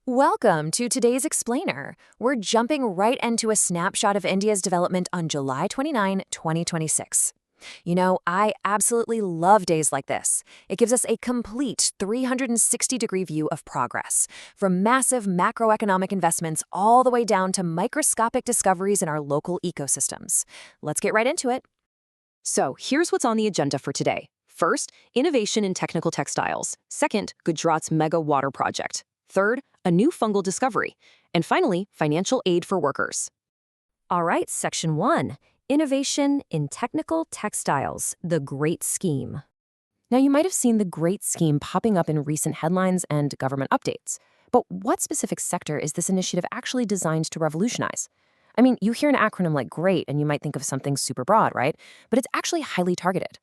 Welcome to today's Explainer. We're jumping right into a snapshot of India's development on July 29, 2026. I absolutely love days like this. It gives us a complete 360-degree view of progress, from massive macroeconomic investments all the way down to microscopic discoveries in our local ecosystems. Let's get right into it. So here's what's on the agenda for today. First, innovation in technical textiles. Second, Gujarat's mega water project. Third, a new fungal discovery. And finally, financial aid for workers. All right, Section 1. Innovation in Technical Textiles, the Great Scheme. Now, you might have seen the Great Scheme popping up in recent headlines and government updates. But what specific sector is this initiative actually designed to revolutionize? I mean, you hear an acronym like GREAT and you might think of something super broad, right? But it's actually highly targeted.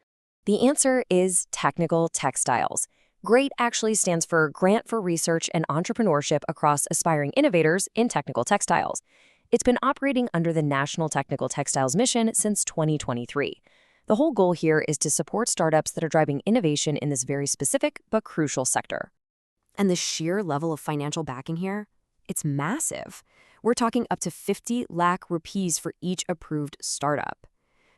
The answer is technical textiles. GREAT actually stands for Grant for Research and Entrepreneurship Across Aspiring Innovators in Technical Textiles. It's been operating under the National Technical Textiles Mission since 2023. The whole goal here is to support startups that are driving innovation in this very specific but crucial sector. And the sheer level of financial backing here, it's massive. We're talking up to 50 lakh rupees for each approved startup.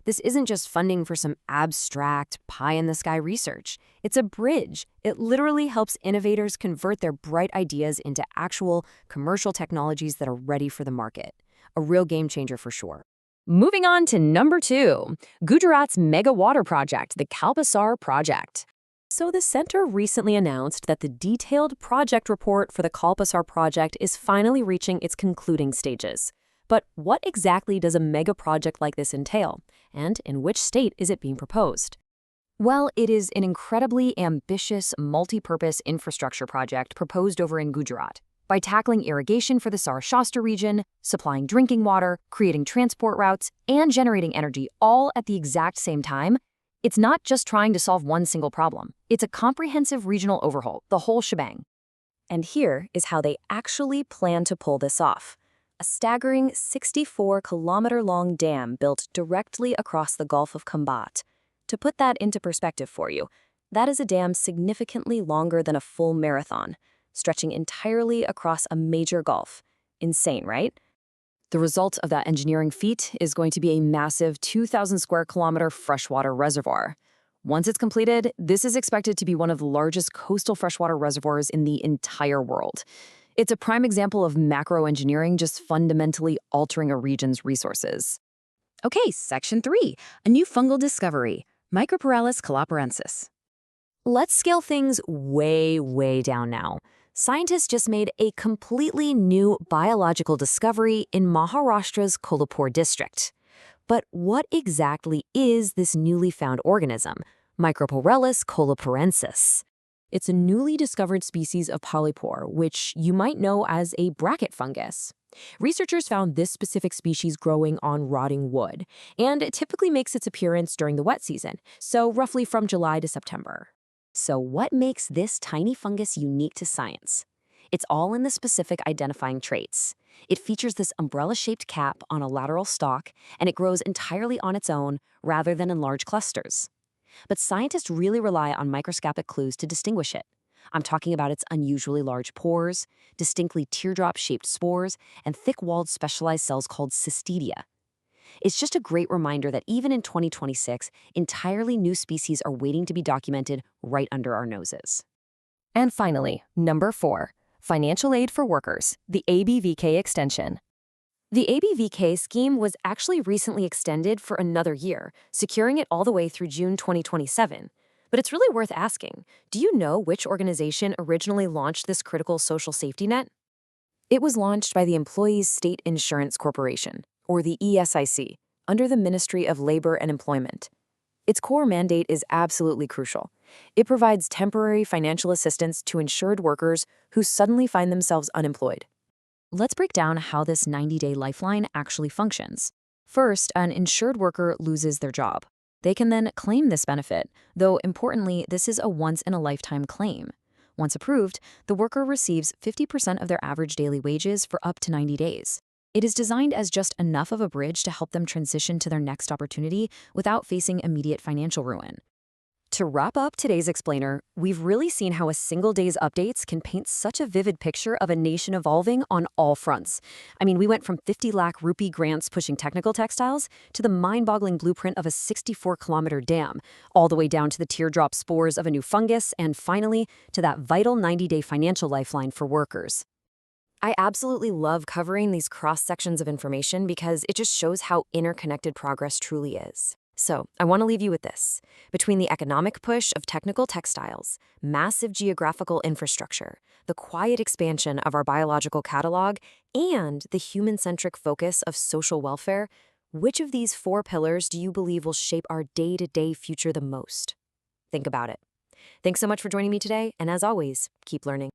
This isn't just funding for some abstract, pie-in-the-sky research. It's a bridge. It literally helps innovators convert their bright ideas into actual commercial technologies that are ready for the market. A real game changer for sure. Moving on to number 2, Gujarat's mega water project, the Kalpasar project. So the center recently announced that the detailed project report for the Kalpasar project is finally reaching its concluding stages. But what exactly does a mega project like this entail? And in which state is it being proposed? Well, it is an incredibly ambitious, multi-purpose infrastructure project proposed over in Gujarat. By tackling irrigation for the Saurashtra region, supplying drinking water, creating transport routes, and generating energy all at the exact same time, it's not just trying to solve one single problem. It's a comprehensive regional overhaul, the whole shebang. And here is how they actually plan to pull this off. A staggering 64-kilometer-long dam built directly across the Gulf of Khambat. To put that into perspective for you, that is a dam significantly longer than a full marathon, stretching entirely across a major gulf. Insane, right? The result of that engineering feat is going to be a massive 2,000 square kilometer freshwater reservoir. Once it's completed, this is expected to be one of the largest coastal freshwater reservoirs in the entire world. It's a prime example of macro engineering just fundamentally altering a region's resources. Okay, Section 3, a new fungal discovery, Micropyralis calaparensis. Let's scale things way down now. Scientists just made a completely new biological discovery in Maharashtra's Kolhapur district. But what exactly is this newly found organism, Micropyralis calaparensis? It's a newly discovered species of polypore, which you might know as a bracket fungus. Researchers found this specific species growing on rotting wood, and it typically makes its appearance during the wet season, so roughly from July to September. So what makes this tiny fungus unique to science? It's all in the specific identifying traits. It features this umbrella-shaped cap on a lateral stalk, and it grows entirely on its own rather than in large clusters. But scientists really rely on microscopic clues to distinguish it. I'm talking about its unusually large pores, distinctly teardrop-shaped spores, and thick-walled specialized cells called cystidia. It's just a great reminder that even in 2026, entirely new species are waiting to be documented right under our noses. And finally, number 4, financial aid for workers, the ABVK extension. The ABVK scheme was actually recently extended for another year, securing it all the way through June 2027. But it's really worth asking, do you know which organization originally launched this critical social safety net? It was launched by the Employees State Insurance Corporation, or the ESIC, under the Ministry of Labor and Employment. Its core mandate is absolutely crucial. It provides temporary financial assistance to insured workers who suddenly find themselves unemployed. Let's break down how this 90-day lifeline actually functions. First, an insured worker loses their job. They can then claim this benefit, though importantly, this is a once-in-a-lifetime claim. Once approved, the worker receives 50% of their average daily wages for up to 90 days. It is designed as just enough of a bridge to help them transition to their next opportunity without facing immediate financial ruin. To wrap up today's explainer, we've really seen how a single day's updates can paint such a vivid picture of a nation evolving on all fronts. I mean, we went from 50 lakh rupee grants pushing technical textiles to the mind-boggling blueprint of a 64-kilometer dam, all the way down to the teardrop spores of a new fungus, and finally, to that vital 90-day financial lifeline for workers. I absolutely love covering these cross-sections of information because it just shows how interconnected progress truly is. So, I want to leave you with this. Between the economic push of technical textiles, massive geographical infrastructure, the quiet expansion of our biological catalog, and the human-centric focus of social welfare, which of these 4 pillars do you believe will shape our day-to-day future the most? Think about it. Thanks so much for joining me today, and as always, keep learning.